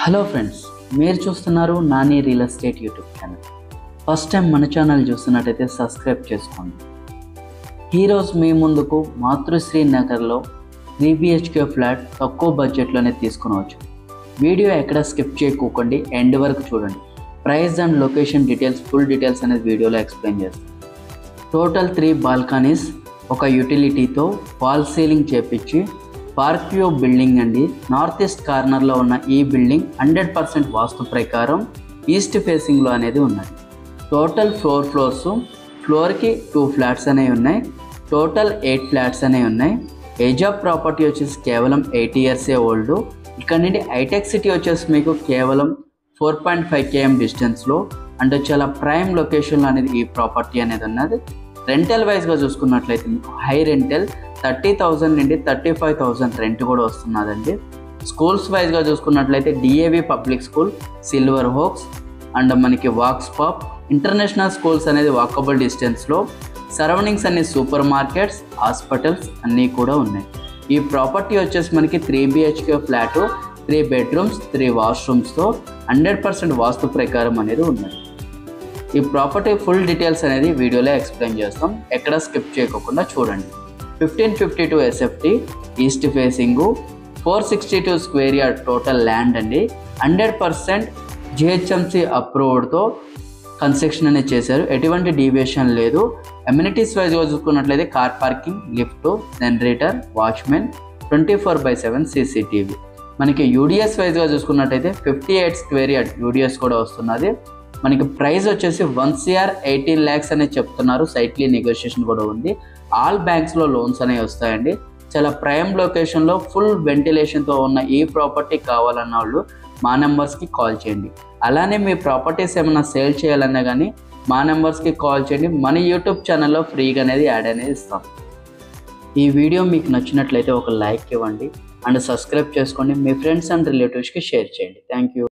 Hello friends, మీరు చూస్తున్నారు Nani real estate YouTube channel. First time మన ఛానల్ చూస్తున్నట్టయితే సబ్స్క్రైబ్ చేసుకోండి. ఈరోజు మీ ముందుకు మాతృశ్రీ నగర్లో 3 BHK ఫ్లాట్ తక్కువ బడ్జెట్లోనే తీసుకునవచ్చు. వీడియో ఎక్కడ స్కిప్ చేయకోకండి, ఎండ్ వరకు చూడండి. Price and location details, full details అనేది వీడియోలో ఎక్స్ప్లెయిన్ చేస్తాను. టోటల్ 3 బాల్కనీస్, ఒక యూటిలిటీతో ఫాల్ సీలింగ్ చేపించి పార్క్ వ్యూ బిల్డింగ్ అండి. నార్త్ ఈస్ట్ కార్నర్లో ఉన్న ఈ బిల్డింగ్ 100% వాస్తు ప్రకారం ఈస్ట్ ఫేసింగ్లో అనేది ఉన్నది. టోటల్ 4 ఫ్లోర్స్, ఫ్లోర్కి 2 ఫ్లాట్స్ అనేవి ఉన్నాయి. టోటల్ 8 ఫ్లాట్స్ అనేవి ఉన్నాయి. ఏజ్ ఆఫ్ ప్రాపర్టీ వచ్చేసి కేవలం 80 ఇయర్సే ఓల్డ్. ఇక్కడ నుండి హైటెక్ సిటీ వచ్చేసి మీకు కేవలం 4.5 km డిస్టెన్స్లో అంటే చాలా ప్రైమ్ లొకేషన్లో అనేది ఈ ప్రాపర్టీ అనేది ఉన్నది. రెంటల్ వైజ్గా చూసుకున్నట్లయితే మీకు హై రెంటల్ 30,000 నుండి 35,000 రెంట్ కూడా వస్తున్నదండి. స్కూల్స్ వైజ్గా చూసుకున్నట్లయితే DAV public school, silver hooks and మనకి వాక్స్ పాప్ ఇంటర్నేషనల్ స్కూల్స్ అనేది వాకబుల్ డిస్టెన్స్లో. సరౌండింగ్స్ అన్ని సూపర్ మార్కెట్స్, హాస్పిటల్స్ అన్నీ కూడా ఉన్నాయి. ఈ ప్రాపర్టీ వచ్చేసి మనకి 3 BHK ఫ్లాటు, 3 బెడ్రూమ్స్, 3 వాష్రూమ్స్తో 100% వాస్తు ప్రకారం అనేది ఉన్నది. ఈ ప్రాపర్టీ ఫుల్ డీటెయిల్స్ అనేది వీడియోలో ఎక్స్ప్లెయిన్ చేస్తాం, ఎక్కడ స్కిప్ చేయకుండా చూడండి. 1552 SFT east facing, 462 square yard total land అండి. 100% GHMC అప్రూవ్డ్తో కన్స్ట్రక్షన్ అనేది చేశారు. ఎటువంటి డీవియేషన్ లేదు. అమ్యూనిటీస్ వైజ్గా చూసుకున్నట్లయితే car parking, lift, generator, watchmen, 24/7 CCTV. మనకి UDS వైజ్గా చూసుకున్నట్టయితే 58 స్క్వేర్ యార్డ్ UDS కూడా వస్తున్నది. మనకి ప్రైస్ వచ్చేసి 1,18 lakhs అనేది చెప్తున్నారు. సైట్లీ నెగోషియేషన్ కూడా ఉంది. ఆల్ బ్యాంక్స్లో లోన్స్ అనేవి వస్తాయండి. చాలా ప్రైమ్ లొకేషన్లో ఫుల్ వెంటిలేషన్తో ఉన్న ఈ ప్రాపర్టీ కావాలన్న వాళ్ళు మా నెంబర్స్కి కాల్ చేయండి. అలానే మీ ప్రాపర్టీస్ ఏమైనా సేల్ చేయాలన్నా కానీ మా నెంబర్స్కి కాల్ చేయండి. మన యూట్యూబ్ ఛానల్లో ఫ్రీగా అనేది యాడ్ అనేది ఇస్తాం. ఈ వీడియో మీకు నచ్చినట్లయితే ఒక లైక్ ఇవ్వండి అండ్ సబ్స్క్రైబ్ చేసుకోండి. మీ ఫ్రెండ్స్ అండ్ రిలేటివ్స్కి షేర్ చేయండి. Thank you.